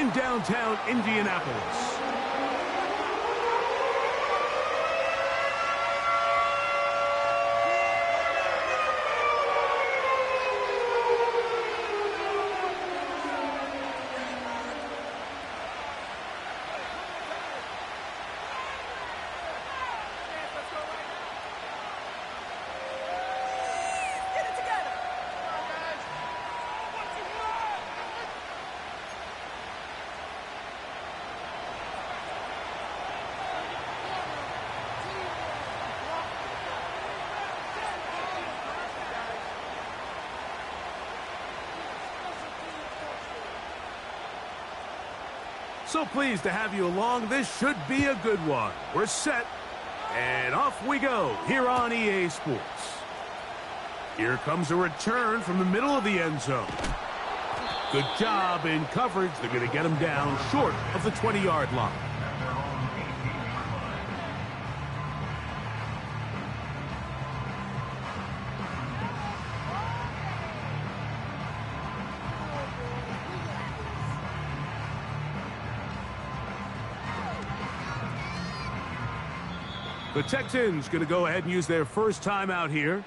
in downtown Indianapolis. So pleased to have you along. This should be a good one. We're set, and off we go here on EA Sports. Here comes a return from the middle of the end zone. Good job in coverage. They're going to get him down short of the 20-yard line. The Texans going to go ahead and use their first timeout here.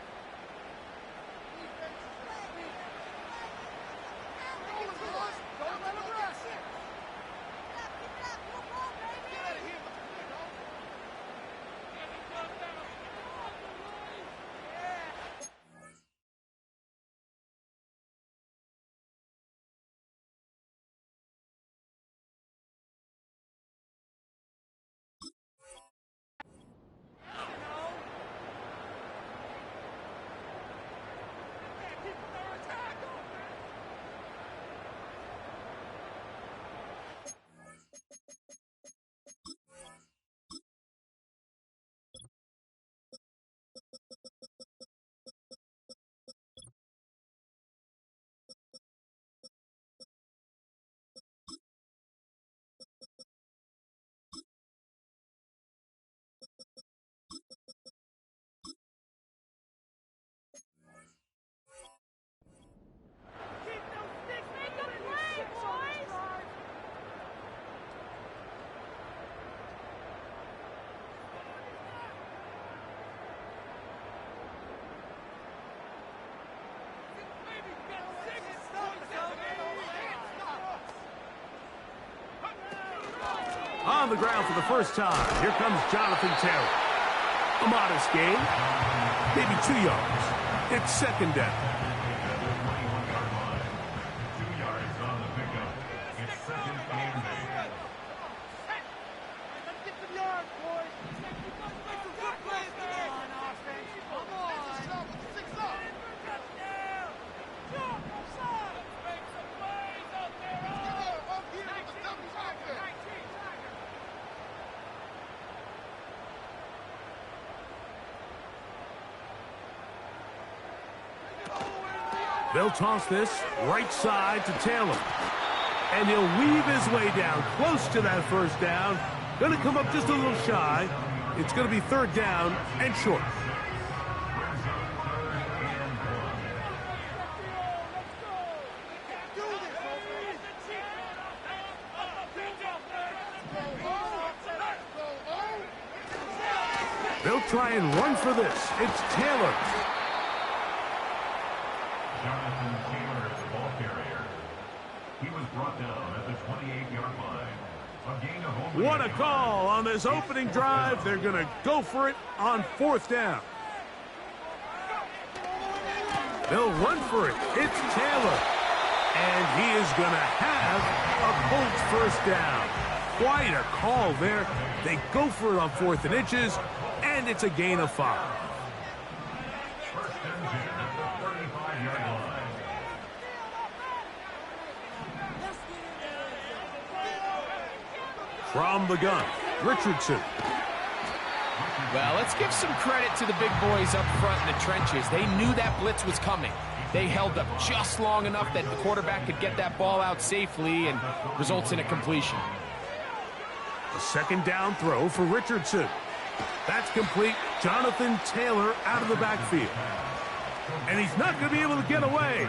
On the ground for the first time, here comes Jonathan Taylor. A modest gain, maybe 2 yards. It's second down. 2 yards on the pickup. It's second and 8. Let's get some yards, boys. Make some good plays today. Come on, offense. Come on. Finish up with the 6 up. Touchdown. Jump outside. Let's make some plays out there. Up here with the double tiger. They'll toss this right side to Taylor. And he'll weave his way down close to that first down. Going to come up just a little shy. It's going to be third down and short. They'll try and run for this. It's Taylor. Jonathan Taylor is the ball carrier. He was brought down at the 28-yard line. A gain of only What a call on this opening drive. They're going to go for it on fourth down. They'll run for it. It's Taylor. And he is going to have a Colts first down. Quite a call there. They go for it on 4th and inches, and it's a gain of 5. First and 10 at the 35-yard line. From the gun, Richardson. Well, let's give some credit to the big boys up front in the trenches. They knew that blitz was coming. They held up just long enough that the quarterback could get that ball out safely and results in a completion. A second down throw for Richardson. That's complete. Jonathan Taylor out of the backfield. And he's not going to be able to get away.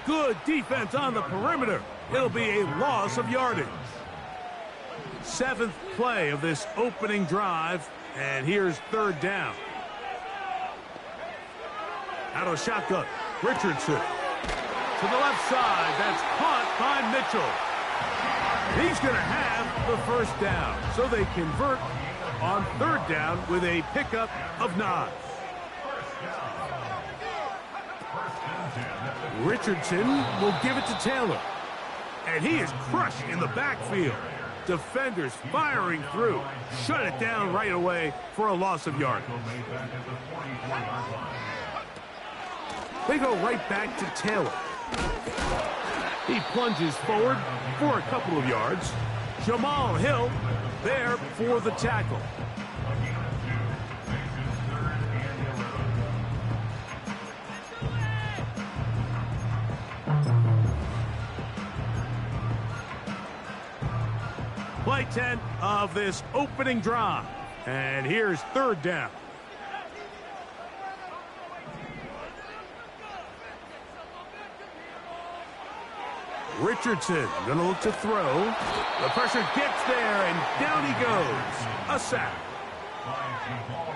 Good defense on the perimeter. It'll be a loss of yardage. 7th play of this opening drive, and here's 3rd down. Out of shotgun, Richardson. To the left side, that's caught by Mitchell. He's going to have the 1st down, so they convert on 3rd down with a pickup of 9. Richardson will give it to Taylor. And he is crushed in the backfield. Defenders firing through. Shut it down right away for a loss of yardage. They go right back to Taylor. He plunges forward for a couple of yards. Jamal Hill there for the tackle. Play 10 of this opening drive. And here's 3rd down. Richardson gonna look to throw. The pressure gets there, and down he goes. A sack.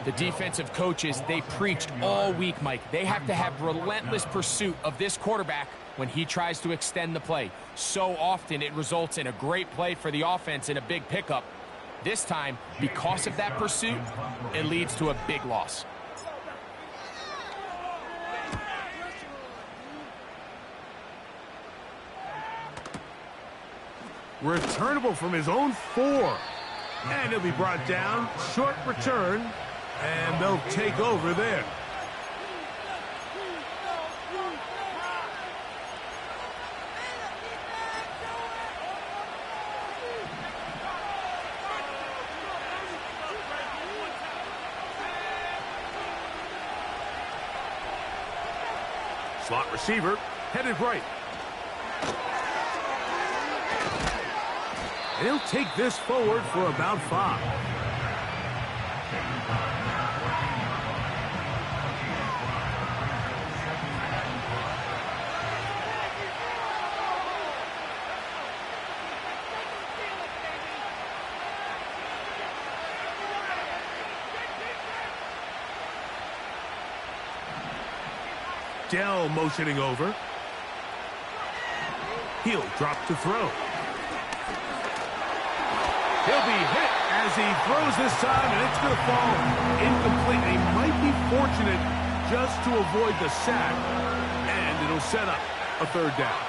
The defensive coaches, they preached all week, Mike. They have to have relentless pursuit of this quarterback when he tries to extend the play. So often it results in a great play for the offense and a big pickup. This time, because of that pursuit, it leads to a big loss. Returnable from his own 4. And he'll be brought down. Short return. And they'll take over there. Slot receiver headed right. And he'll take this forward for about 5. Dell motioning over. He'll drop to throw. He'll be hit as he throws this time, and it's going to fall incomplete. He might be fortunate just to avoid the sack, and it'll set up a 3rd down.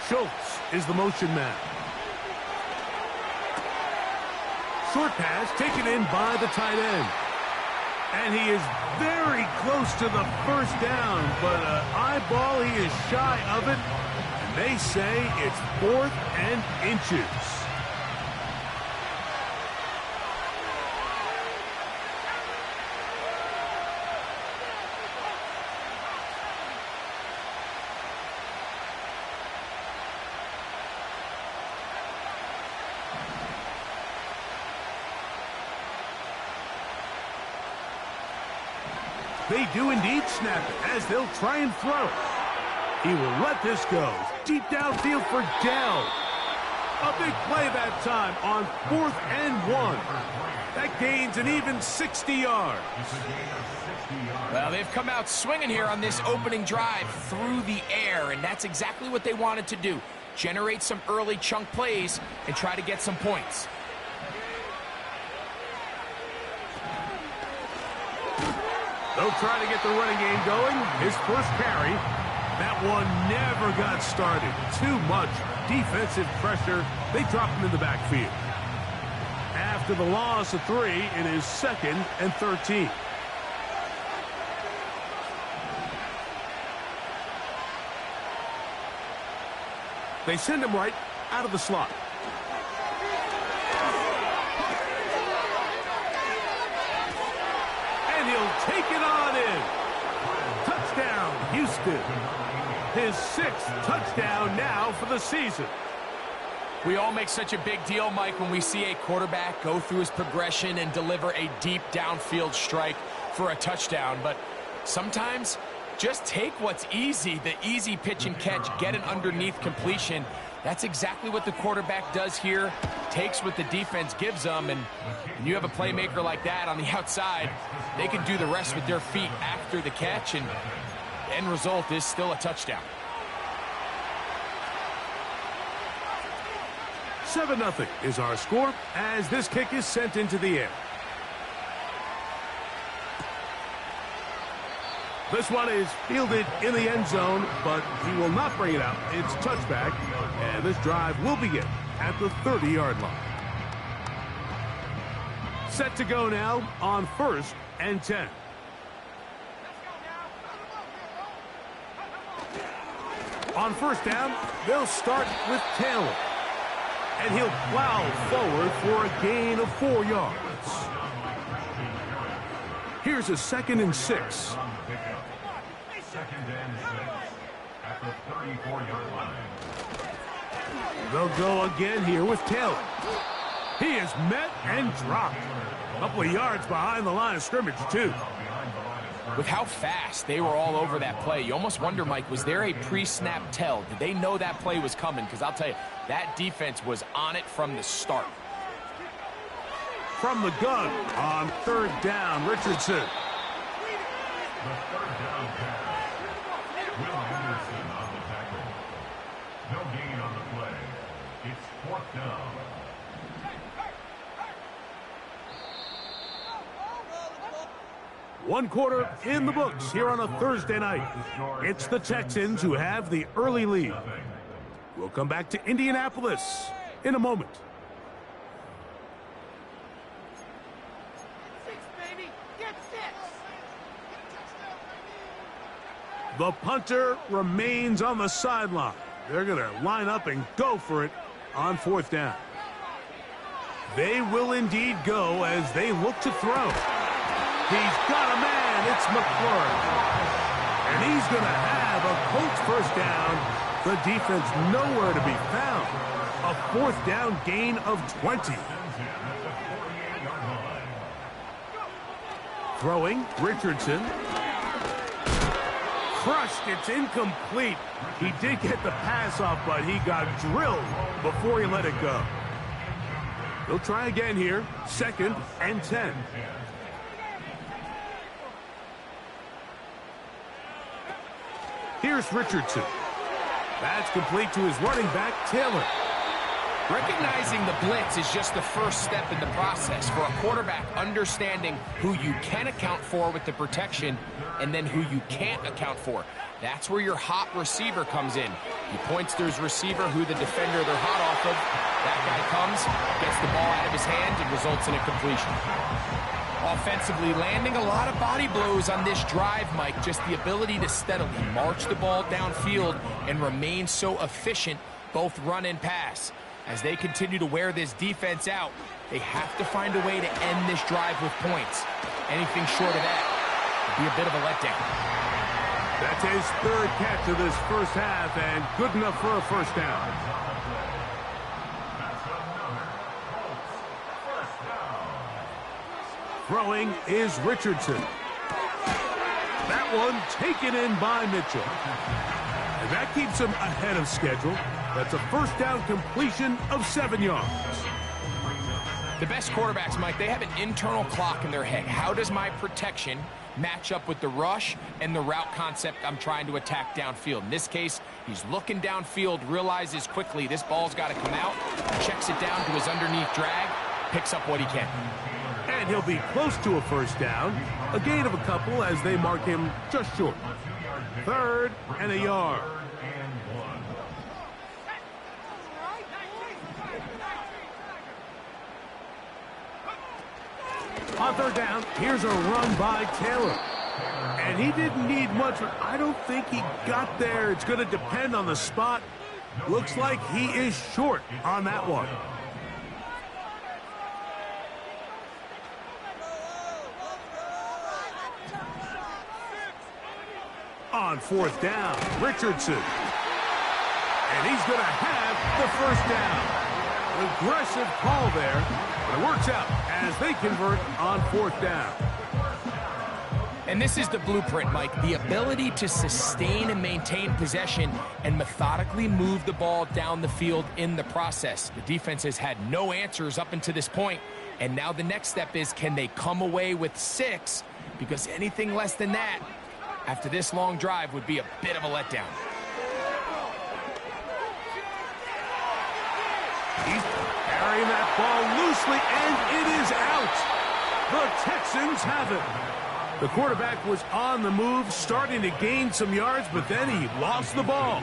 Schultz is the motion man. Short pass taken in by the tight end. And he is very close to the 1st down, but eyeball, he is shy of it. And they say it's 4th and inches. They do indeed snap it as they'll try and throw. He will let this go. Deep downfield for Dell. A big play that time on 4th and 1. That gains an even 60 yards. Well, they've come out swinging here on this opening drive through the air, and that's exactly what they wanted to do. Generate some early chunk plays and try to get some points. They'll try to get the running game going. His first carry. That one never got started. Too much defensive pressure. They drop him in the backfield. After the loss of 3, it is 2nd and 13. They send him right out of the slot. He'll take it on in. Touchdown, Houston. His 6th touchdown now for the season. We all make such a big deal, Mike, when we see a quarterback go through his progression and deliver a deep downfield strike for a touchdown. But sometimes just take what's easy, the easy pitch and catch, get an underneath completion. That's exactly what the quarterback does here, takes what the defense gives them, and you have a playmaker like that on the outside, they can do the rest with their feet after the catch, and the end result is still a touchdown. 7-0 is our score as this kick is sent into the air. This one is fielded in the end zone, but he will not bring it out. It's touchback, and this drive will begin at the 30-yard line. Set to go now on 1st and 10. On 1st down, they'll start with Taylor. And he'll plow forward for a gain of 4 yards. Here's a 2nd and 6. 2nd and 6 at the 34-yard line. They'll go again here with Taylor. He is met and dropped. A couple of yards behind the line of scrimmage, too. With how fast they were all over that play, you almost wonder, Mike, was there a pre-snap tell? Did they know that play was coming? Because I'll tell you, that defense was on it from the start. From the gun on 3rd down, Richardson. The 3rd down pass. Will Anderson on the tackle. No gain on the play. It's 4th down. One quarter in the books here on a Thursday night. It's the Texans who have the early lead. We'll come back to Indianapolis in a moment. The punter remains on the sideline. They're going to line up and go for it on 4th down. They will indeed go as they look to throw. He's got a man. It's McLaurin. And he's going to have a Colts 1st down. The defense nowhere to be found. A 4th down gain of 20. Throwing, Richardson. Crushed. It's incomplete. He did get the pass off, but he got drilled before he let it go. He'll try again here. 2nd and 10. Here's Richardson. That's complete to his running back, Taylor. Recognizing the blitz is just the first step in the process for a quarterback understanding who you can account for with the protection and then who you can't account for. That's where your hot receiver comes in. He points to his receiver who the defender they're hot off of. That guy comes, gets the ball out of his hand, and results in a completion. Offensively, landing a lot of body blows on this drive, Mike. Just the ability to steadily march the ball downfield and remain so efficient, both run and pass. As they continue to wear this defense out, they have to find a way to end this drive with points. Anything short of that would be a bit of a letdown. That's his 3rd catch of this 1st half, and good enough for a 1st down. Throwing is Richardson. That one taken in by Mitchell. And that keeps him ahead of schedule. That's a 1st down completion of 7 yards. The best quarterbacks, Mike, they have an internal clock in their head. How does my protection match up with the rush and the route concept I'm trying to attack downfield? In this case, he's looking downfield, realizes quickly this ball's got to come out, checks it down to his underneath drag, picks up what he can. And he'll be close to a 1st down. A gain of a couple as they mark him just short. 3rd and a yard. On 3rd down, here's a run by Taylor. And he didn't need much, but I don't think he got there. It's going to depend on the spot. Looks like he is short on that one. On 4th down, Richardson. And he's going to have the 1st down. Aggressive call there, but it works out as they convert on 4th down. And this is the blueprint, Mike. The ability to sustain and maintain possession and methodically move the ball down the field in the process. The defense has had no answers up until this point, and now the next step is, can they come away with 6? Because anything less than that, after this long drive, would be a bit of a letdown. He's carrying that ball loosely, and it is out. The Texans have it. The quarterback was on the move, starting to gain some yards, but then he lost the ball.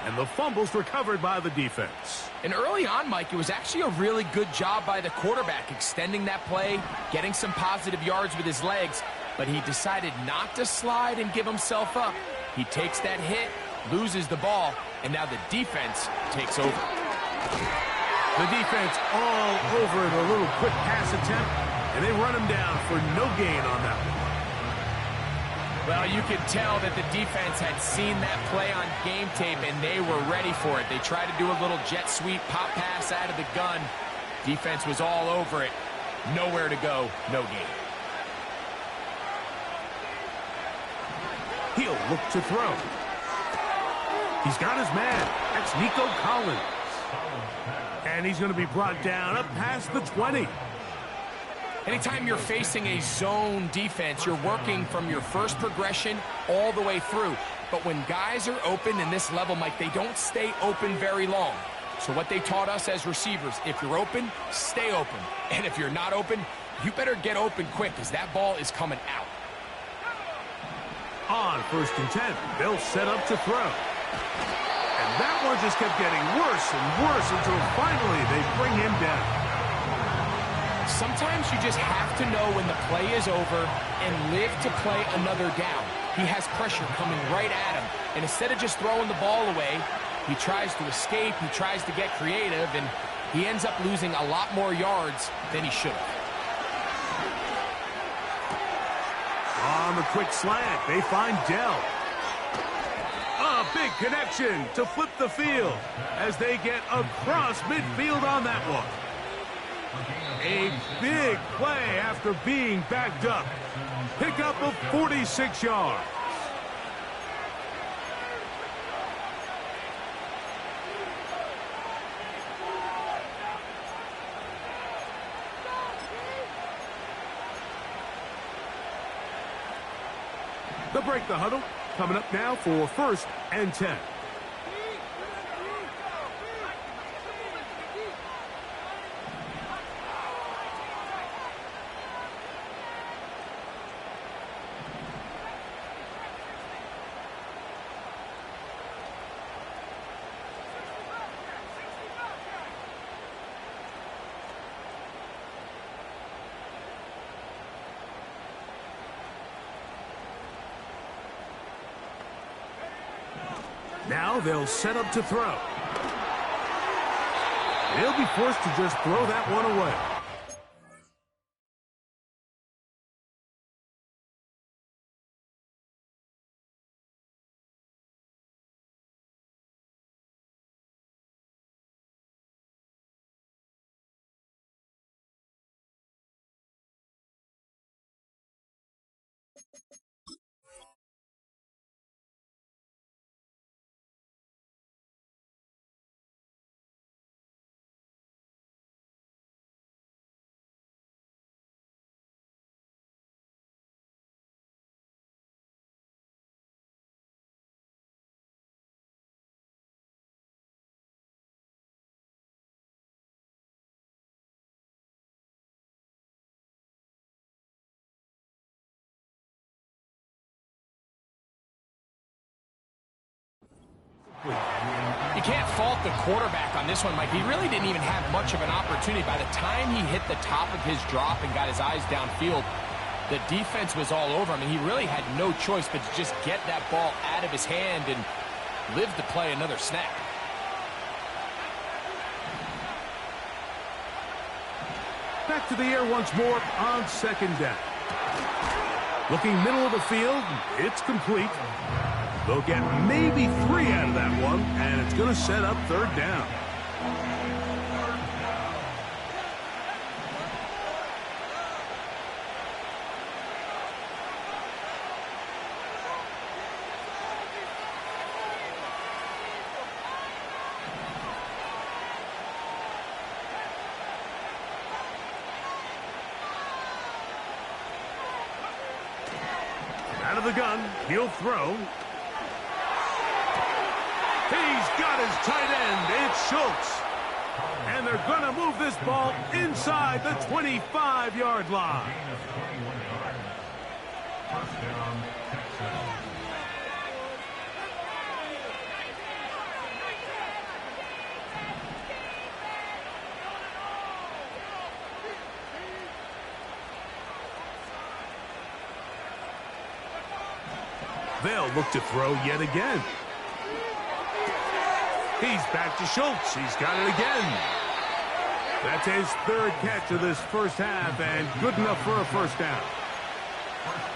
And the fumble's recovered by the defense. And early on, Mike, it was actually a really good job by the quarterback, extending that play, getting some positive yards with his legs, but he decided not to slide and give himself up. He takes that hit, loses the ball, and now the defense takes over. The defense all over the little quick pass attempt, and they run him down for no gain on that one. Well, you could tell that the defense had seen that play on game tape, and they were ready for it. They tried to do a little jet sweep pop pass out of the gun. Defense was all over it. Nowhere to go, no gain. He'll look to throw. He's got his man. That's Nico Collins. And he's going to be brought down up past the 20. Anytime you're facing a zone defense, you're working from your first progression all the way through. But when guys are open in this level, Mike, they don't stay open very long. So what they taught us as receivers, if you're open, stay open. And if you're not open, you better get open quick, because that ball is coming out. On 1st and 10, they'll set up to throw. And that one just kept getting worse and worse until finally they bring him down. Sometimes you just have to know when the play is over and live to play another down. He has pressure coming right at him, and instead of just throwing the ball away, he tries to escape, he tries to get creative, and he ends up losing a lot more yards than he should have. On the quick slant, they find Dell. A big connection to flip the field as they get across midfield on that one. A big play after being backed up. Pickup of 46 yards. They'll break the huddle. Coming up now for 1st and 10. Now they'll set up to throw. They'll be forced to just throw that one away. You can't fault the quarterback on this one, Mike. He really didn't even have much of an opportunity. By the time he hit the top of his drop and got his eyes downfield, the defense was all over him, and he really had no choice but to just get that ball out of his hand and live to play another snap. Back to the air once more on 2nd down. Looking middle of the field, it's complete. They'll get maybe 3 out of that one, and it's going to set up 3rd down. of the gun. He'll throw. He's got his tight end. It's Schultz. And they're going to move this ball inside the 25-yard line. First down, Texans. They'll look to throw yet again. He's back to Schultz. He's got it again. That's his third catch of this first half, and good enough for a first down.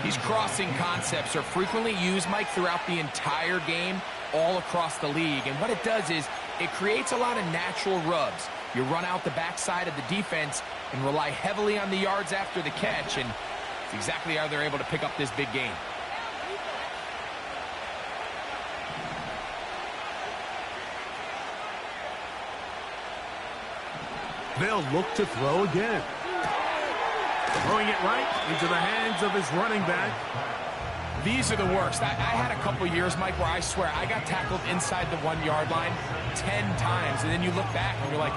These crossing concepts are frequently used, Mike, throughout the entire game, all across the league. And what it does is it creates a lot of natural rubs. You run out the backside of the defense and rely heavily on the yards after the catch, and it's exactly how they're able to pick up this big game. They'll look to throw again. Throwing it right into the hands of his running back. These are the worst. I had a couple years, Mike, where I swear I got tackled inside the 1-yard line 10 times. And then you look back and you're like,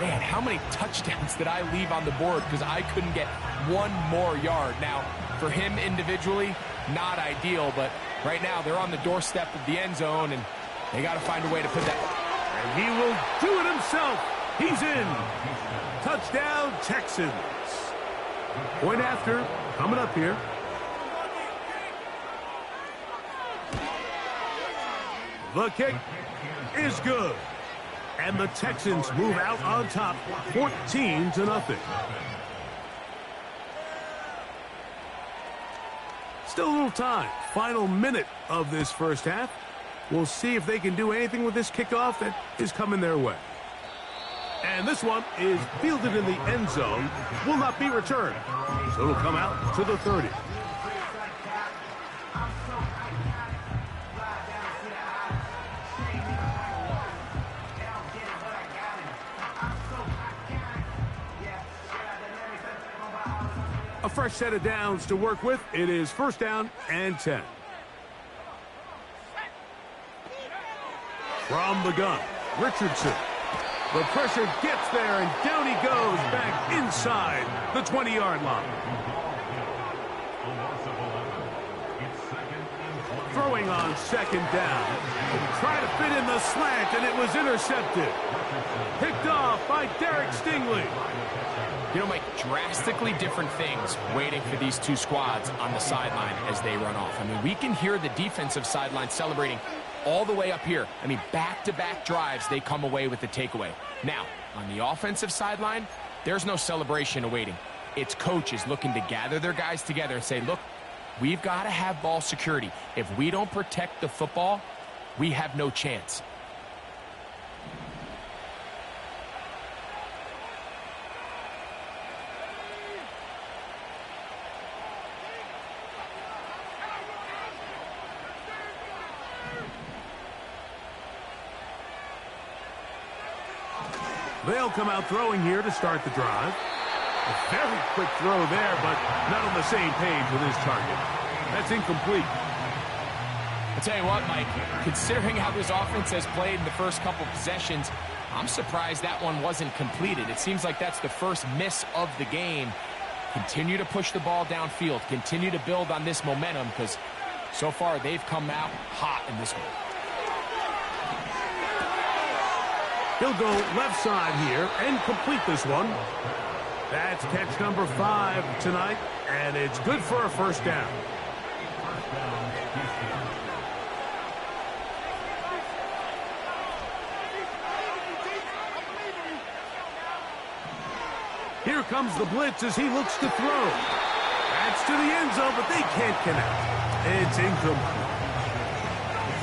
man, how many touchdowns did I leave on the board because I couldn't get one more yard? Now, for him individually, not ideal. But right now, they're on the doorstep of the end zone, and they got to find a way to put that. And he will do it himself. He's in. Touchdown, Texans. Point after, coming up here. The kick is good. And the Texans move out on top, 14-0. Still a little time. Final minute of this first half. We'll see if they can do anything with this kickoff that is coming their way. And this one is fielded in the end zone, will not be returned. So it'll come out to the 30. A fresh set of downs to work with. It is first down and 10. From the gun, Richardson. The pressure gets there, and down he goes back inside the 20-yard line. Throwing on second down. Trying to fit in the slant, and it was intercepted. Picked off by Derek Stingley. You know, Mike, drastically different things waiting for these two squads on the sideline as they run off. I mean, we can hear the defensive sideline celebrating all the way up here. I mean, back-to-back drives, they come away with the takeaway. Now, on the offensive sideline, there's no celebration awaiting. It's coaches looking to gather their guys together and say, look, we've got to have ball security. If we don't protect the football, we have no chance. They'll come out throwing here to start the drive. A very quick throw there, but not on the same page with his target. That's incomplete. I'll tell you what, Mike, considering how this offense has played in the first couple possessions, I'm surprised that one wasn't completed. It seems like that's the first miss of the game. Continue to push the ball downfield. Continue to build on this momentum, because so far they've come out hot in this one. He'll go left side here and complete this one. That's catch number 5 tonight, and it's good for a first down. Here comes the blitz as he looks to throw. That's to the end zone, but they can't connect. It's incomplete.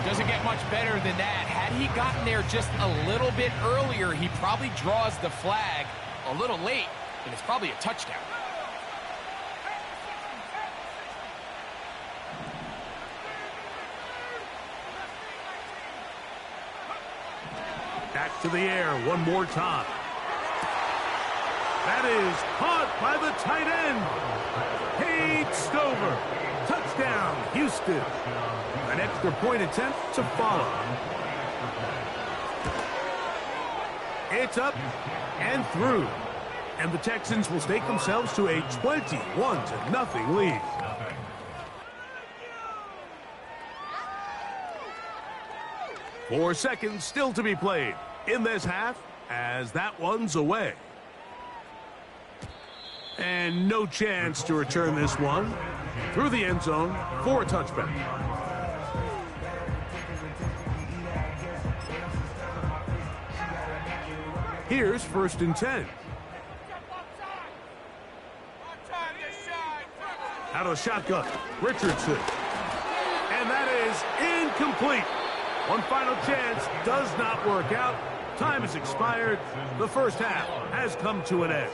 Doesn't get much better than that. Had he gotten there just a little bit earlier, he probably draws the flag a little late, and it's probably a touchdown. Back to the air one more time. That is caught by the tight end. Paige Stover. Touchdown, Houston. An extra point attempt to follow. It's up and through. And the Texans will stake themselves to a 21-0 lead. 4 seconds still to be played in this half as that one's away. And no chance to return this one through the end zone for a touchback. Here's 1st and 10. Out of the shotgun, Richardson. And that is incomplete. One final chance does not work out. Time has expired. The first half has come to an end.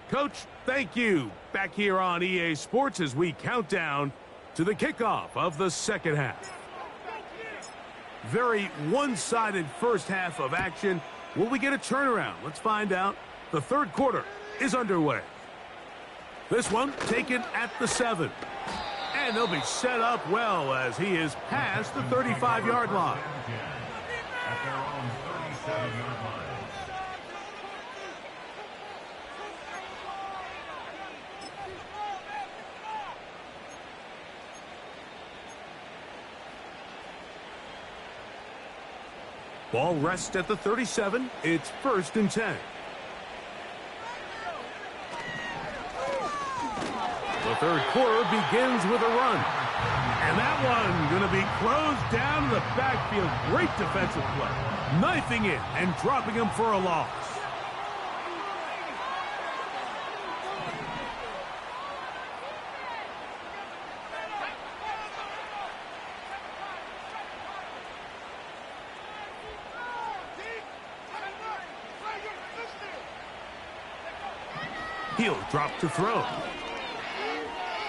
Coach, thank you. Back here on EA Sports as we count down to the kickoff of the second half. Very one-sided first half of action. Will we get a turnaround? Let's find out. The third quarter is underway. This one taken at the 7. And they'll be set up well as he is past the 35-yard line. At their own 37-yard line. Ball rests at the 37. It's 1st and 10. The third quarter begins with a run. And that one going to be closed down in the backfield. Great defensive play. Knifing in and dropping him for a loss. He'll drop to throw.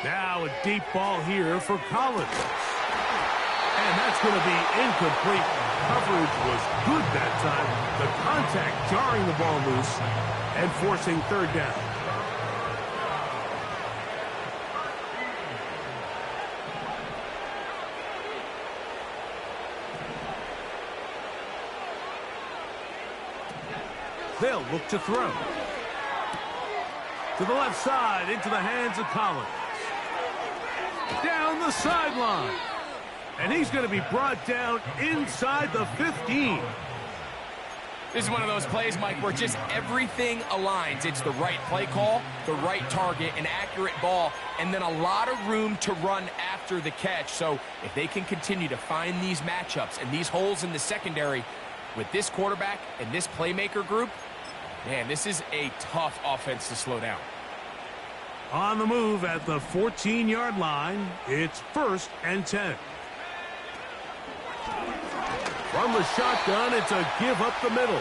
Now a deep ball here for Collins. And that's going to be incomplete. Coverage was good that time. The contact jarring the ball loose and forcing 3rd down. They'll look to throw. To the left side, into the hands of Collins. Down the sideline. And he's going to be brought down inside the 15. This is one of those plays, Mike, where just everything aligns. It's the right play call, the right target, an accurate ball, and then a lot of room to run after the catch. So if they can continue to find these matchups and these holes in the secondary with this quarterback and this playmaker group, man, this is a tough offense to slow down. On the move at the 14-yard line, it's 1st and 10. From the shotgun, it's a give up the middle.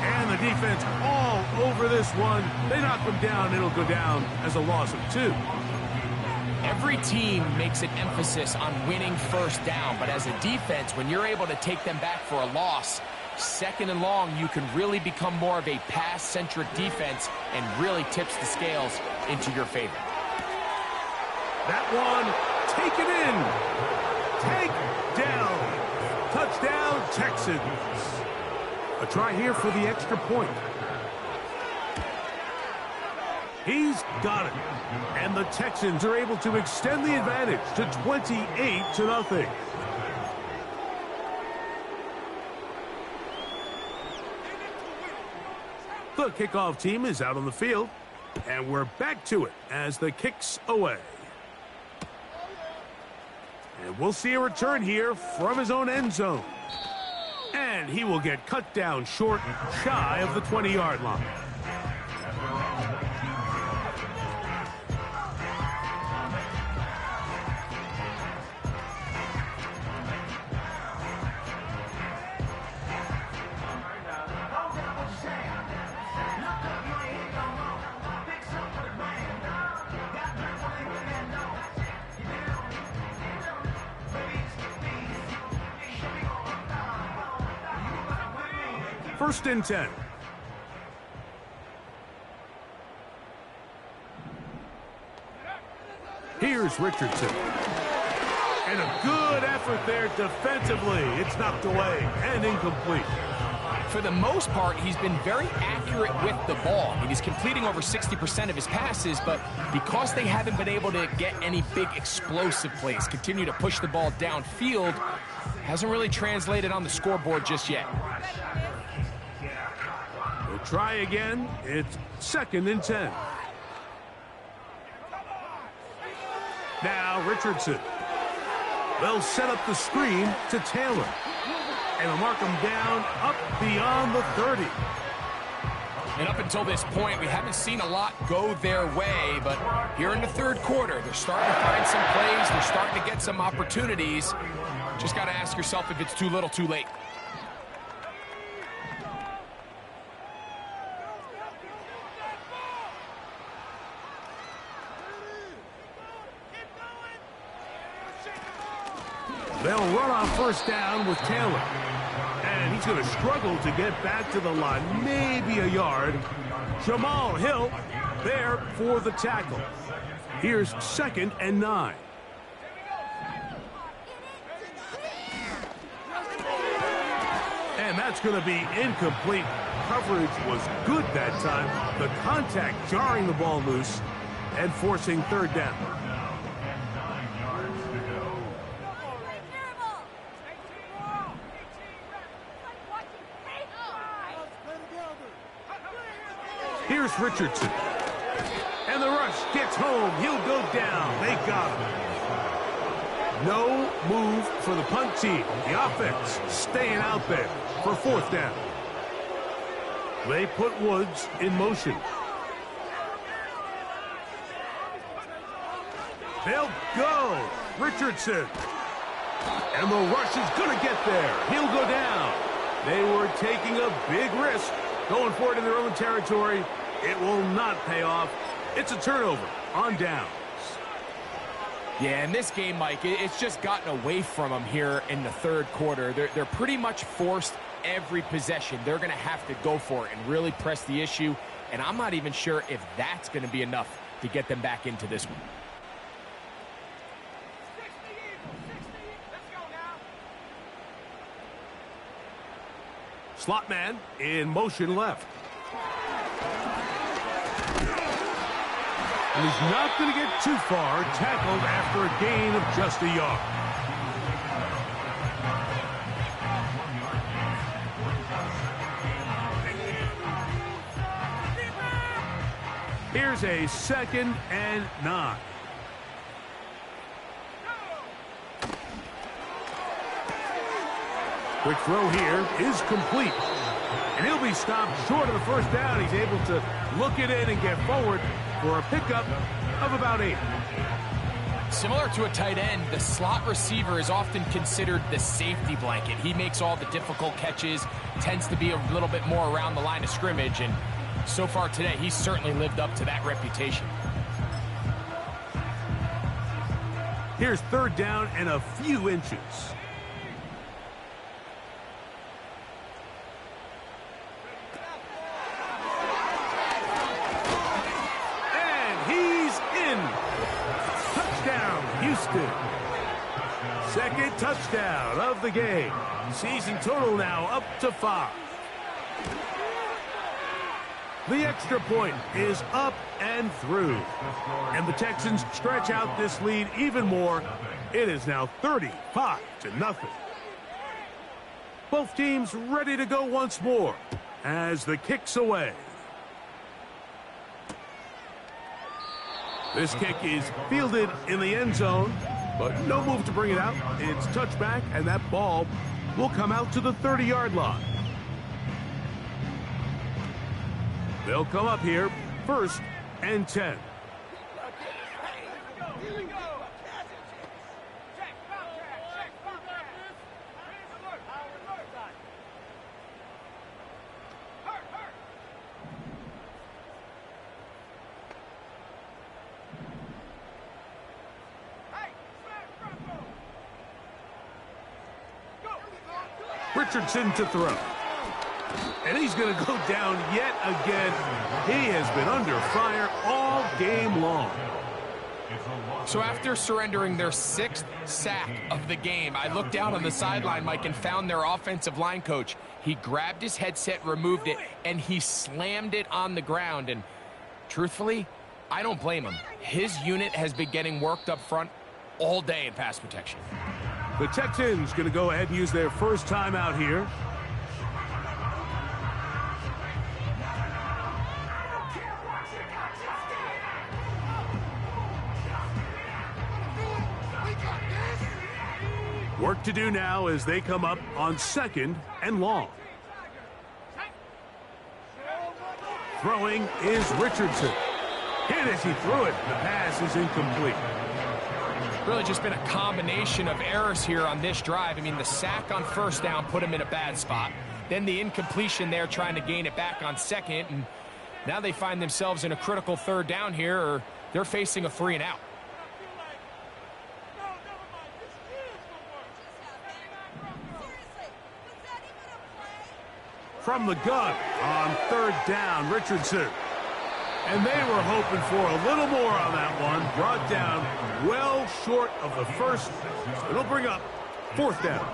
And the defense all over this one. They knock him down. It'll go down as a loss of 2. Every team makes an emphasis on winning first down, but as a defense, when you're able to take them back for a loss, 2nd and long, you can really become more of a pass-centric defense and really tips the scales into your favor. That one taken in. Take down. Touchdown, Texans. A try here for the extra point. He's got it. And the Texans are able to extend the advantage to 28-0. The kickoff team is out on the field, and we're back to it as the kick's away. And we'll see a return here from his own end zone. And he will get cut down short, shy of the 20-yard line. First and 10. Here's Richardson. And a good effort there defensively. It's knocked away and incomplete. For the most part, he's been very accurate with the ball. I mean, he's completing over 60% of his passes, but because they haven't been able to get any big explosive plays, continue to push the ball downfield, hasn't really translated on the scoreboard just yet. We'll try again. It's second and 10. Now Richardson. They'll set up the screen to Taylor. And they'll mark him down up beyond the 30. And up until this point, we haven't seen a lot go their way, but here in the third quarter, they're starting to find some plays. They're starting to get some opportunities. Just got to ask yourself if it's too little, too late. They'll run on first down with Taylor. And he's going to struggle to get back to the line, maybe a yard. Jamal Hill there for the tackle. Here's second and 9. And that's going to be incomplete. Coverage was good that time. The contact jarring the ball loose and forcing third down. Here's Richardson. And the rush gets home. He'll go down. They got him. No move for the punt team. The offense staying out there for fourth down. They put Woods in motion. They'll go. Richardson. And the rush is going to get there. He'll go down. They were taking a big risk going for it in their own territory. It will not pay off. It's a turnover on downs. Yeah, in this game, Mike, it's just gotten away from them here in the third quarter. They're pretty much forced every possession. They're going to have to go for it and really press the issue. And I'm not even sure if that's going to be enough to get them back into this one. Slot man in motion left. And he's not going to get too far. Tackled after a gain of just a yard. Here's a second and 9. Quick throw here is complete. And he'll be stopped short of the first down. He's able to look it in and get forward for a pickup of about 8. Similar to a tight end, the slot receiver is often considered the safety blanket. He makes all the difficult catches, tends to be a little bit more around the line of scrimmage, and so far today, he's certainly lived up to that reputation. Here's third down and a few inches. Houston. Second touchdown of the game. Season total now up to 5. The extra point is up and through. And the Texans stretch out this lead even more. It is now 35-0. Both teams ready to go once more as the kick's away. This kick is fielded in the end zone, but no move to bring it out. It's touchback, and that ball will come out to the 30-yard line. They'll come up here, first and 10. Richardson to throw. And he's going to go down yet again. He has been under fire all game long. So after surrendering their 6th sack of the game, I looked down on the sideline, Mike, and found their offensive line coach. He grabbed his headset, removed it, and he slammed it on the ground. And truthfully, I don't blame him. His unit has been getting worked up front all day in pass protection. The Texans going to go ahead and use their first timeout here. Work to do now as they come up on 2nd and long. Throwing is Richardson. Hit as he threw it. The pass is incomplete. Really just been a combination of errors here on this drive. I mean, the sack on 1st down put him in a bad spot. Then the incompletion there trying to gain it back on 2nd. And now they find themselves in a critical 3rd down here, or they're facing a 3 and out. From the gun on 3rd down, Richardson. And they were hoping for a little more on that one. Brought down well short of the first. It'll bring up 4th down.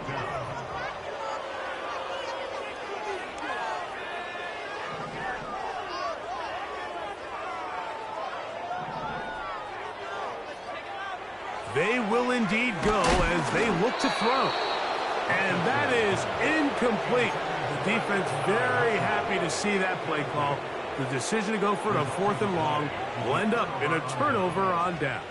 They will indeed go as they look to throw. And that is incomplete. The defense very happy to see that play call. The decision to go for it on 4th and long will end up in a turnover on downs.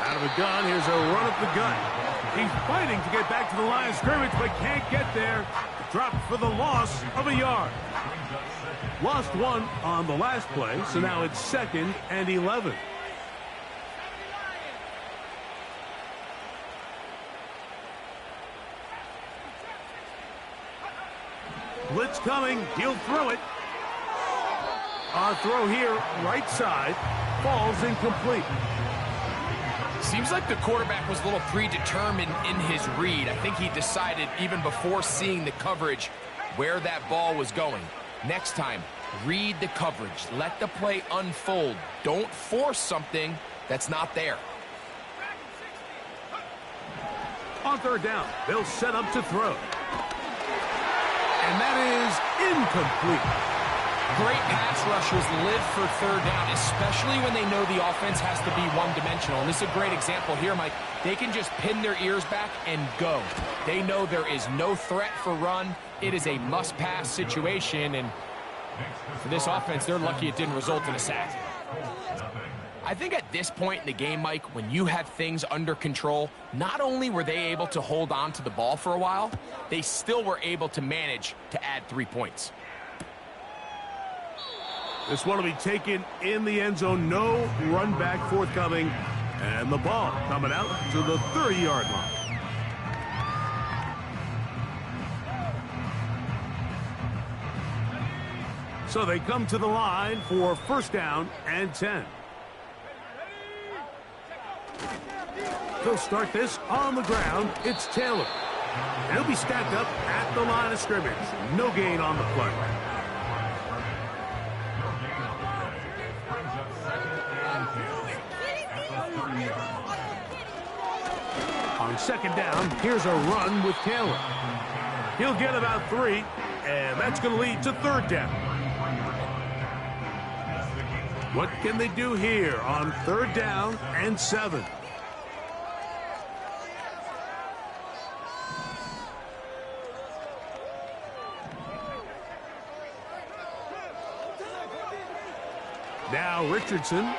Out of the gun, here's a run up the gut. He's fighting to get back to the line of scrimmage, but can't get there. Dropped for the loss of a yard. Lost 1 on the last play, so now it's 2nd and 11. Blitz coming. He'll throw it. Our throw here, right side, falls incomplete. Seems like the quarterback was a little predetermined in his read. I think he decided even before seeing the coverage where that ball was going. Next time, read the coverage. Let the play unfold. Don't force something that's not there. On 3rd down, they'll set up to throw. And that is incomplete. Great pass rushers live for 3rd down, especially when they know the offense has to be one-dimensional. And this is a great example here, Mike. They can just pin their ears back and go. They know there is no threat for run. It is a must-pass situation, and for this offense, they're lucky it didn't result in a sack. I think at this point in the game, Mike, when you have things under control, not only were they able to hold on to the ball for a while, they still were able to manage to add 3 points. This one will be taken in the end zone. No run back forthcoming. And the ball coming out to the 30-yard line. So they come to the line for 1st down and 10. They'll start this on the ground. It's Taylor. And he'll be stacked up at the line of scrimmage. No gain on the play. On 2nd down, here's a run with Taylor. He'll get about 3, and that's going to lead to 3rd down. What can they do here on 3rd down and 7? Now Richardson.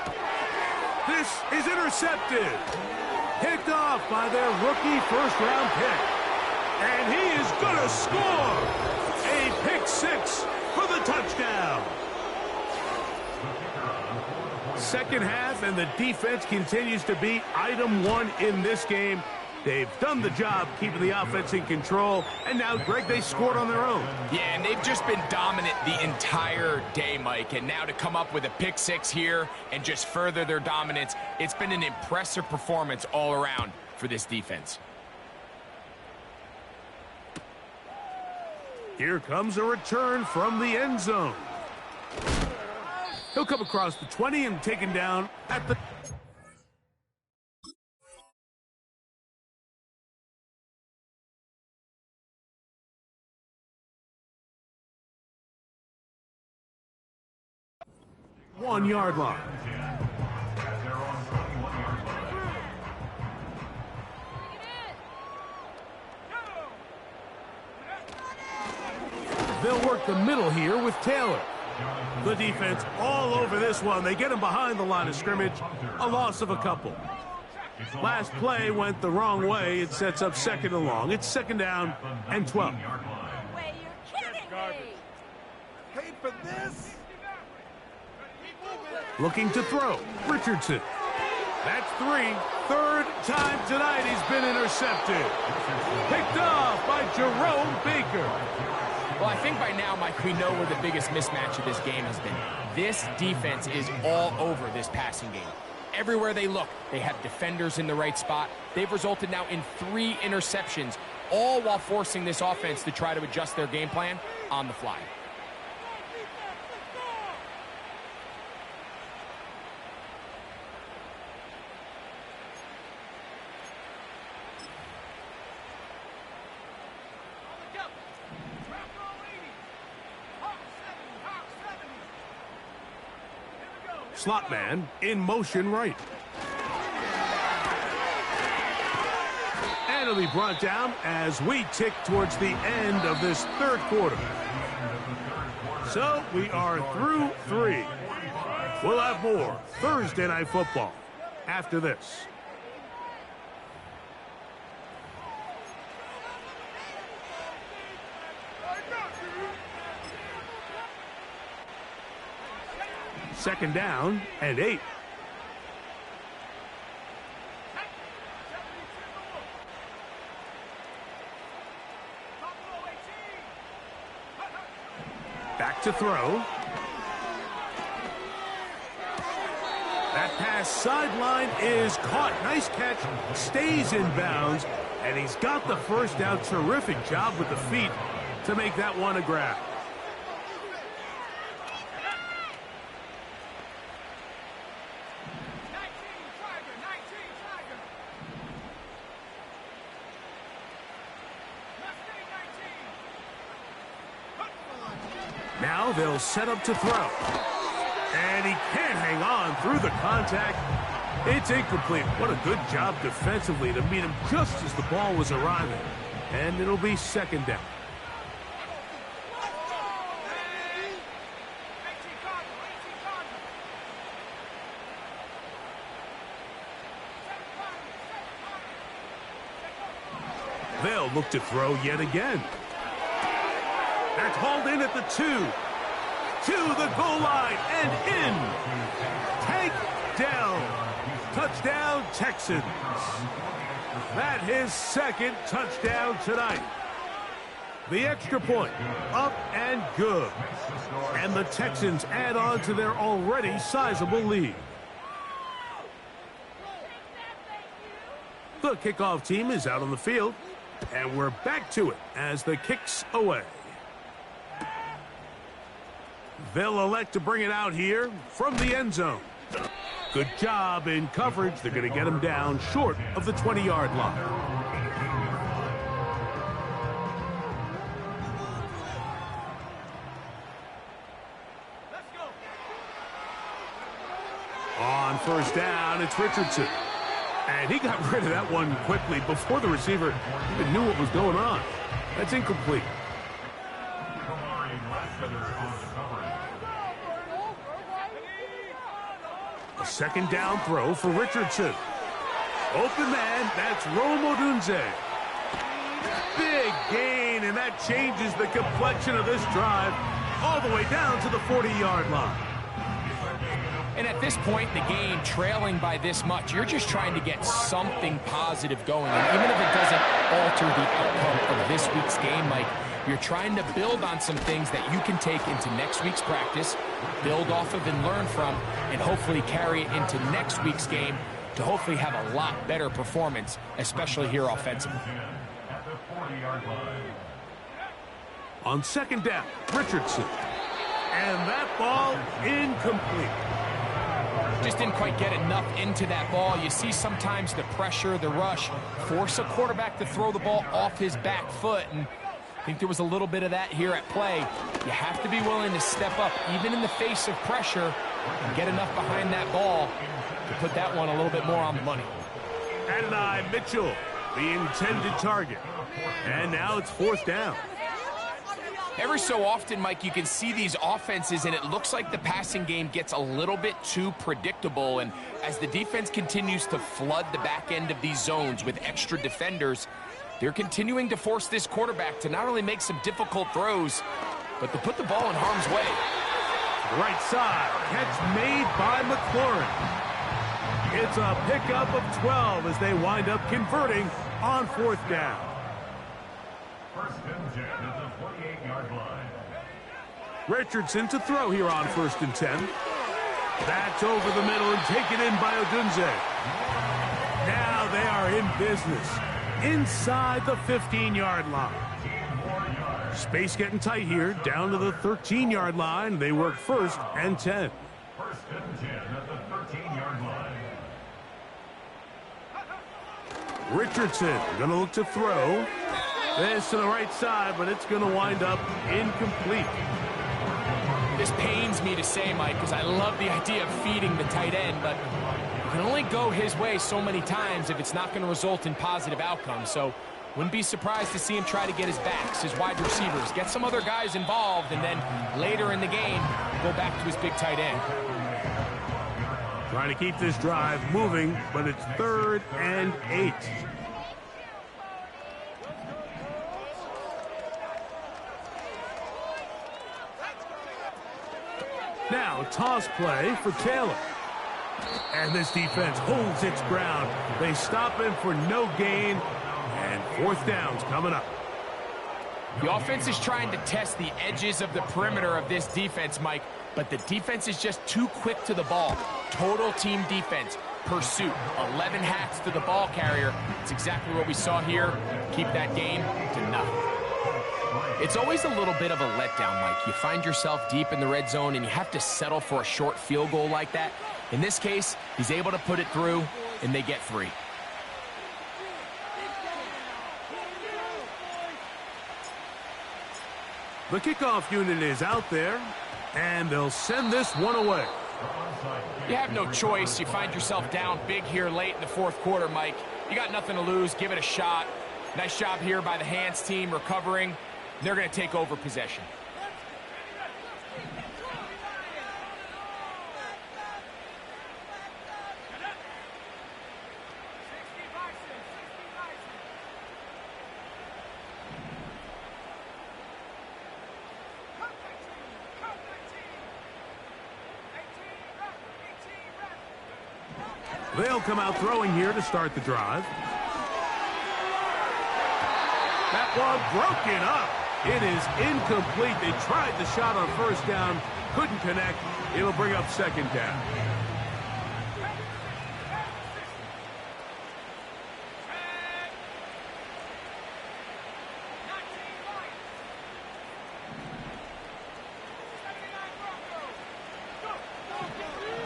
This is intercepted. Picked off by their rookie 1st-round pick. And he is going to score. A pick 6 for the touchdown. 2nd half, and the defense continues to be item 1 in this game. They've done the job keeping the offense in control, and now, Greg, they scored on their own. Yeah, and they've just been dominant the entire day, Mike. And now to come up with a pick six here and just further their dominance, it's been an impressive performance all around for this defense. Here comes a return from the end zone. He'll come across the 20 and taken down at the... one-yard line. They'll work the middle here with Taylor. The defense all over this one. They get him behind the line of scrimmage. A loss of a couple. Last play went the wrong way. It sets up second and long. It's second down and 12. Wait, you're kidding me! Paid for this? Looking to throw. Richardson. That's 3. Third time tonight he's been intercepted. Picked off by Jerome Baker. Well, I think by now, Mike, we know where the biggest mismatch of this game has been. This defense is all over this passing game. Everywhere they look, they have defenders in the right spot. They've resulted now in 3 interceptions, all while forcing this offense to try to adjust their game plan on the fly. Slot man in motion right. And it'll be brought down as we tick towards the end of this third quarter. So we are through 3. We'll have more Thursday Night Football after this. Second down and 8. Back to throw. That pass sideline is caught. Nice catch. Stays in bounds. And he's got the first down. Terrific job with the feet to make that one a grab. Now they'll set up to throw. And he can't hang on through the contact. It's incomplete. What a good job defensively to meet him just as the ball was arriving. And it'll be second down. They'll look to throw yet again. That's hauled in at the 2. To the goal line and in. Takedown. Touchdown, Texans. That his second touchdown tonight. The extra point, up and good. And the Texans add on to their already sizable lead. The kickoff team is out on the field. And we're back to it as the kick's away. They'll elect to bring it out here from the end zone. Good job in coverage. They're going to get him down short of the 20-yard line. On first down, it's Richardson. And he got rid of that one quickly before the receiver even knew what was going on. That's incomplete. A second down throw for Richardson. Open man, that's Rome Odunze. Big gain, and that changes the complexion of this drive all the way down to the 40-yard line. And at this point, the game trailing by this much, you're just trying to get something positive going. And even if it doesn't alter the outcome of this week's game, Mike, you're trying to build on some things that you can take into next week's practice, build off of and learn from, and hopefully carry it into next week's game to hopefully have a lot better performance, especially here offensively. At the 40-yard line. On second down, Richardson. And that ball incomplete. Just didn't quite get enough into that ball. You see sometimes the pressure, the rush, force a quarterback to throw the ball off his back foot. And I think there was a little bit of that here at play. You have to be willing to step up, even in the face of pressure, and get enough behind that ball to put that one a little bit more on the money. Adonai Mitchell, the intended target. And now it's fourth down. Every so often, Mike, you can see these offenses, and it looks like the passing game gets a little bit too predictable. And as the defense continues to flood the back end of these zones with extra defenders, they're continuing to force this quarterback to not only make some difficult throws, but to put the ball in harm's way. Right side, catch made by McLaurin. It's a pickup of 12 as they wind up converting on fourth down. First and 10 at the 48-yard line. Richardson to throw here on first and 10. That's over the middle and taken in by Odunze. Now they are in business inside the 15-yard line. Space getting tight here, down to the 13-yard line. They work first and 10. First and 10 at the 13-yard line. Richardson going to look to throw. This to the right side, but it's going to wind up incomplete. This pains me to say, Mike, because I love the idea of feeding the tight end, but you can only go his way so many times if it's not going to result in positive outcomes. So wouldn't be surprised to see him try to get his backs, his wide receivers, get some other guys involved, and then later in the game, go back to his big tight end. Trying to keep this drive moving, but it's 3rd and 8. Now, toss play for Taylor. And this defense holds its ground. They stop him for no gain, and fourth down's coming up. The offense is trying to test the edges of the perimeter of this defense, Mike, but the defense is just too quick to the ball. Total team defense, pursuit, 11 hats to the ball carrier. It's exactly what we saw here. Keep that game to nothing. It's always a little bit of a letdown, Mike. You find yourself deep in the red zone, and you have to settle for a short field goal like that. In this case, he's able to put it through, and they get 3. The kickoff unit is out there, and they'll send this one away. You have no choice. You find yourself down big here late in the fourth quarter, Mike. You got nothing to lose. Give it a shot. Nice job here by the hands team recovering. They're going to take over possession. They'll come out throwing here to start the drive. That one broken up. It is incomplete. They tried the shot on first down, couldn't connect. It'll bring up second down.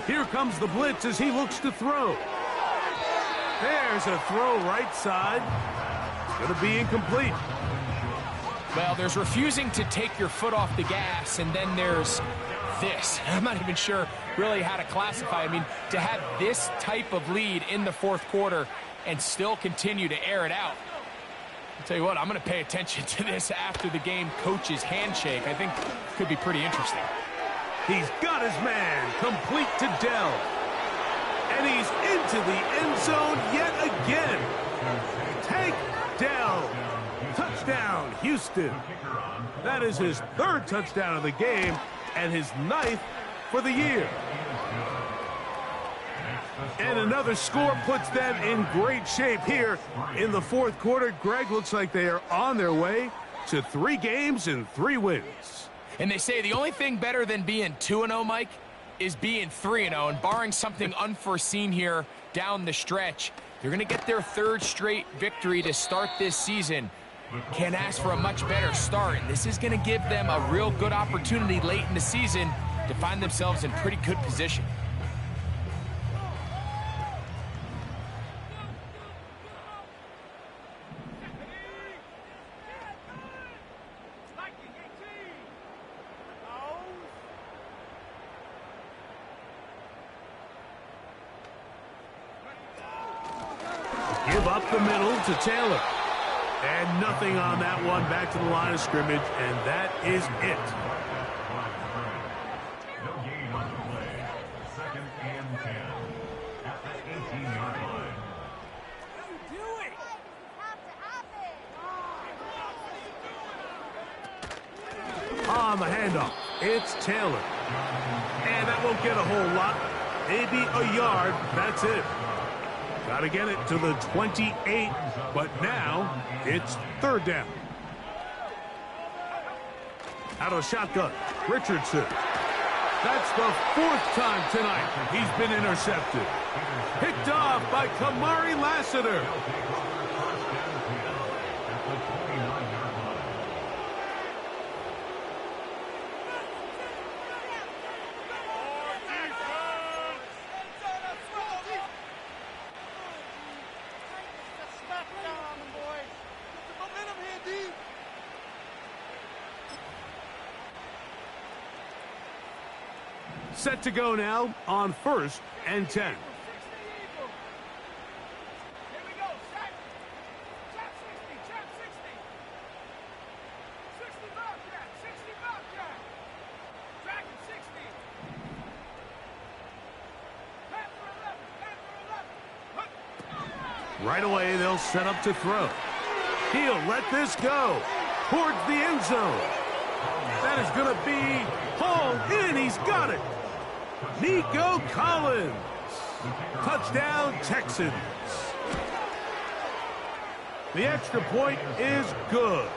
Here comes the blitz as he looks to throw. There's a throw right side. It's going to be incomplete. Well, there's refusing to take your foot off the gas, and then there's this. I'm not even sure really how to classify. I mean, to have this type of lead in the fourth quarter and still continue to air it out. I'll tell you what, I'm going to pay attention to this after the game coach's handshake. I think it could be pretty interesting. He's got his man, complete to Dell. And he's into the end zone yet again. Take Dell. Touchdown, Houston. That is his 3rd touchdown of the game and his 9th for the year. And another score puts them in great shape here in the fourth quarter. Greg, looks like they are on their way to 3 games and 3 wins. And they say the only thing better than being 2-0, Mike, is being 3-0. And barring something unforeseen here down the stretch, they're going to get their 3rd straight victory to start this season. Can't ask for a much better start. And this is going to give them a real good opportunity late in the season to find themselves in pretty good position. Give up the middle to Taylor. And nothing on that one. Back to the line of scrimmage, and that is it. No gain on the play. 2nd and 10 at the 18-yard line. On the handoff, it's Taylor. And that won't get a whole lot. Maybe a yard. That's it. Got to get it to the 28, but now it's 3rd down. Out of shotgun, Richardson. That's the 4th time tonight he's been intercepted. Picked off by Kamari Lassiter. Set to go now on 1st and 10. Right away, they'll set up to throw. He'll let this go towards the end zone. That is going to be hauled in. He's got it. Nico Collins. Touchdown, Texans. The extra point is good.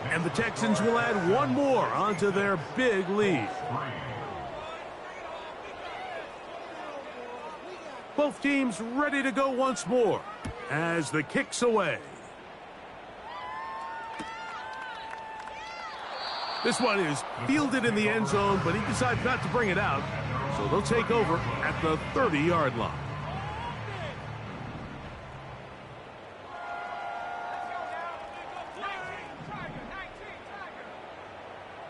And the Texans will add one more onto their big lead. Both teams ready to go once more as the kick's away. This one is fielded in the end zone, but he decides not to bring it out. So they'll take over at the 30-yard line.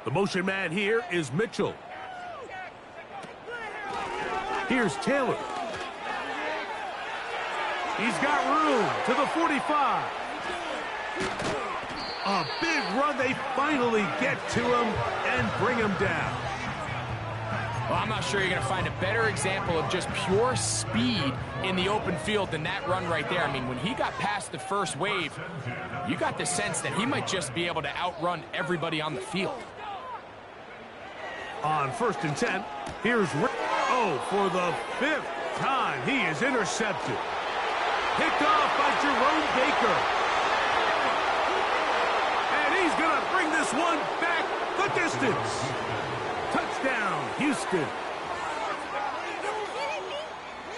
The motion man here is Mitchell. Here's Taylor. He's got room to the 45. A big run. They finally get to him and bring him down. Well, I'm not sure you're going to find a better example of just pure speed in the open field than that run right there. I mean, when he got past the first wave, you got the sense that he might just be able to outrun everybody on the field. On 1st and 10, here's Rick. Oh, for the 5th time, he is intercepted. Picked off by Jerome Baker. And he's going to bring this one back the distance. Touchdown, Houston.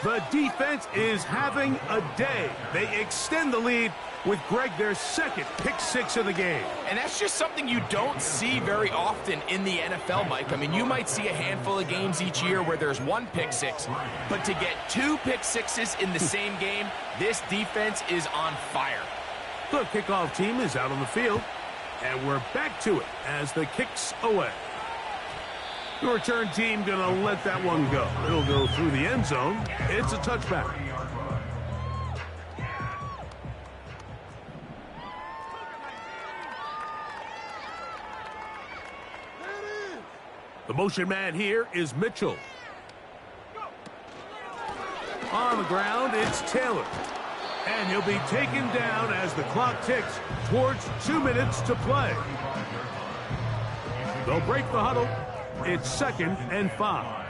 The defense is having a day. They extend the lead with Greg, their 2nd pick 6 of the game. And that's just something you don't see very often in the NFL, Mike. I mean, you might see a handful of games each year where there's 1 pick 6, but to get 2 pick 6s in the same game, this defense is on fire. The kickoff team is out on the field, and we're back to it as the kick's away. The return team going to let that one go. It'll go through the end zone. It's a touchback. The motion man here is Mitchell. On the ground, it's Taylor. And he'll be taken down as the clock ticks towards 2 minutes to play. They'll break the huddle. It's 2nd and 5.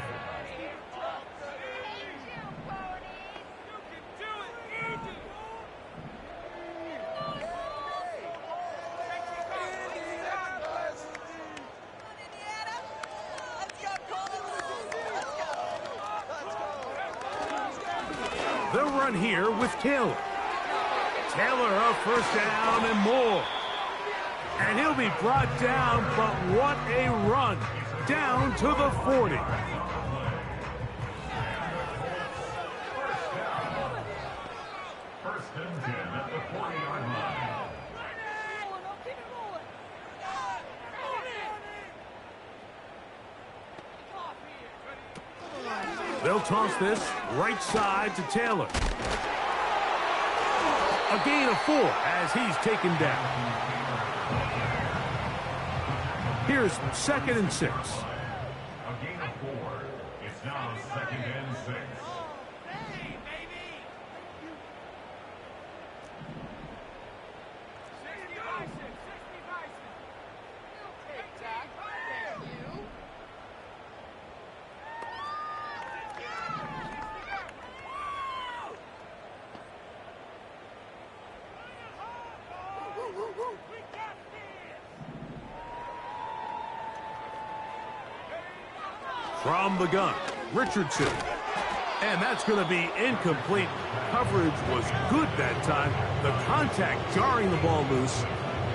They'll run here with Taylor. Taylor up first down and more. And he'll be brought down, but what a run. Down to the 40. First and 10 at the 40-yard line. They'll toss this right side to Taylor. A gain of 4 as he's taken down. Here's 2nd and 6. A gain of 4. It's now 2nd and 6. From the gun, Richardson. And that's going to be incomplete. Coverage was good that time. The contact jarring the ball loose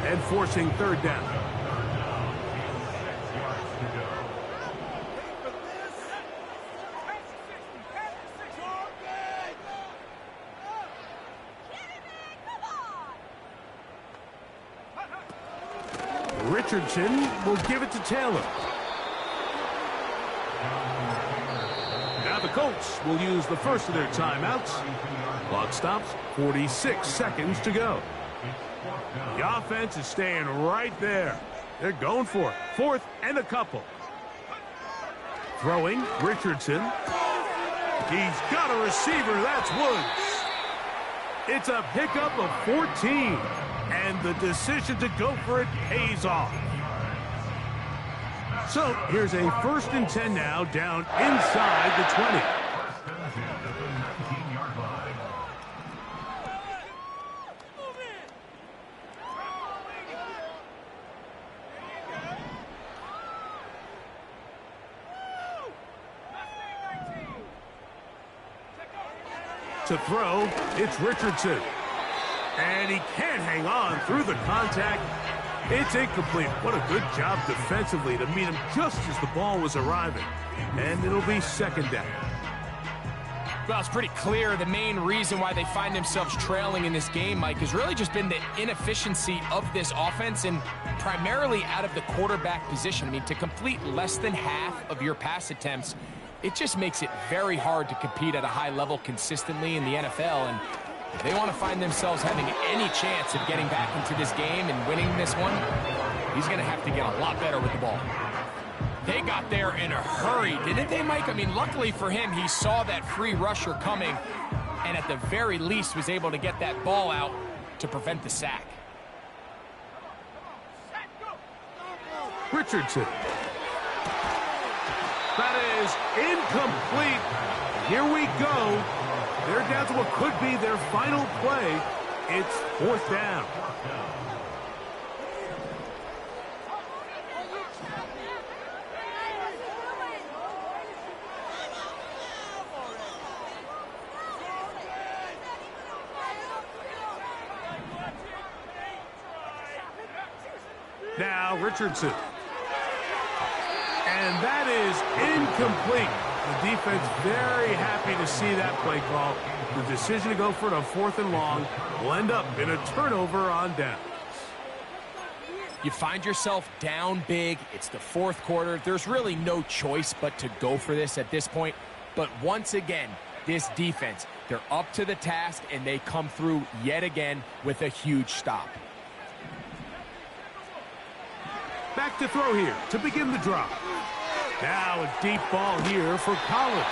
and forcing 3rd down. Richardson will give it to Taylor. Now the Colts will use the first of their timeouts. Clock stops, 46 seconds to go. The offense is staying right there. They're going for it. 4th and a couple. Throwing, Richardson. He's got a receiver, that's Woods. It's a pickup of 14. And the decision to go for it pays off. So here's a 1st and 10 now, down inside the 20. First and 10 at the 19-yard line. To throw, it's Richardson. And he can't hang on through the contact. It's incomplete. What a good job defensively to meet him just as the ball was arriving. And it'll be 2nd down. Well, it's pretty clear the main reason why they find themselves trailing in this game, Mike, has really just been the inefficiency of this offense and primarily out of the quarterback position. I mean, to complete less than half of your pass attempts, it just makes it very hard to compete at a high level consistently in the NFL. And if they want to find themselves having any chance of getting back into this game and winning this one, he's going to have to get a lot better with the ball. They got there in a hurry, didn't they, Mike? I mean, luckily for him, he saw that free rusher coming and at the very least was able to get that ball out to prevent the sack. Richardson. That is incomplete. Here we go. They're down to what could be their final play. It's 4th down. Now Richardson. And that is incomplete. The defense very happy to see that play call. The decision to go for it on 4th and long will end up in a turnover on downs. You find yourself down big. It's the 4th quarter. There's really no choice but to go for this at this point. But once again, this defense, they're up to the task, and they come through yet again with a huge stop. Back to throw here to begin the drive. Now a deep ball here for Collins.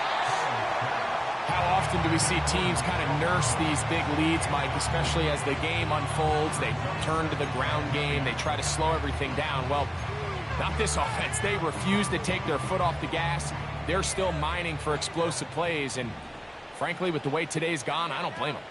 How often do we see teams kind of nurse these big leads, Mike, especially as the game unfolds? They turn to the ground game. They try to slow everything down. Well, not this offense. They refuse to take their foot off the gas. They're still mining for explosive plays. And frankly, with the way today's gone, I don't blame them.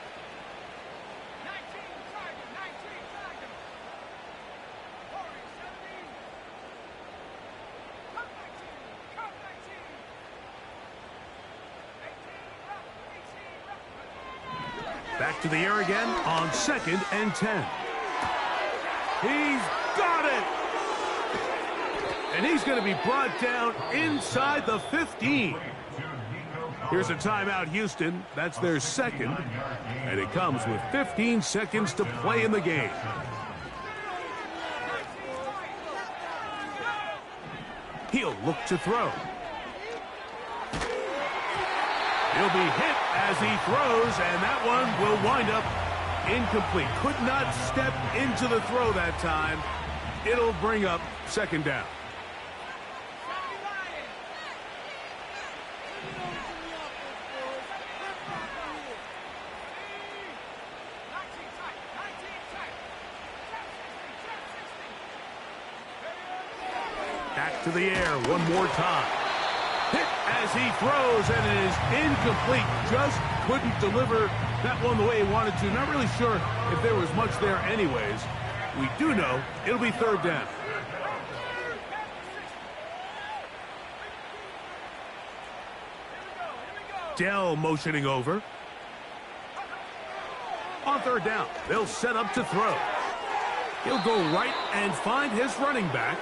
Back to the air again on 2nd and 10. He's got it! And he's going to be brought down inside the 15. Here's a timeout, Houston. That's their second. And it comes with 15 seconds to play in the game. He'll look to throw. He'll be hit as he throws, and that one will wind up incomplete. Could not step into the throw that time. It'll bring up 2nd down. Back to the air one more time. Hit as he throws, and it is incomplete. Just couldn't deliver that one the way he wanted to. Not really sure if there was much there anyways. We do know it'll be 3rd down. Dell motioning over. On 3rd down, they'll set up to throw. He'll go right and find his running back.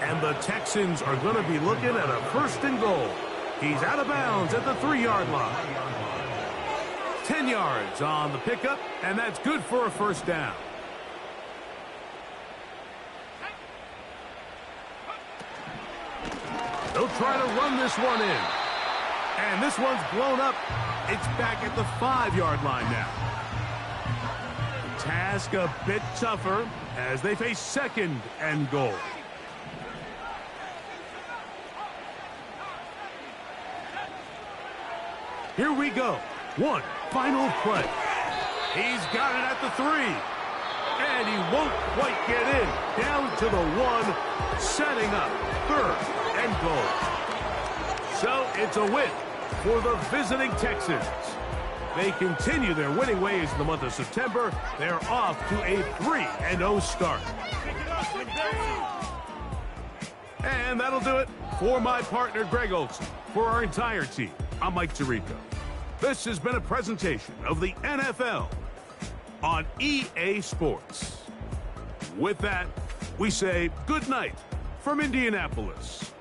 And the Texans are going to be looking at a 1st and goal. He's out of bounds at the 3-yard line. 10 yards on the pickup, and that's good for a 1st down. They'll try to run this one in. And this one's blown up. It's back at the 5-yard line now. The task a bit tougher as they face 2nd and goal. Here we go. One final play. He's got it at the 3. And he won't quite get in. Down to the 1. Setting up 3rd and goal. So it's a win for the visiting Texans. They continue their winning ways in the month of September. They're off to a 3-0 start. And that'll do it for my partner, Greg Olson. For our entire team, I'm Mike Tirico. This has been a presentation of the NFL on EA Sports. With that, we say good night from Indianapolis.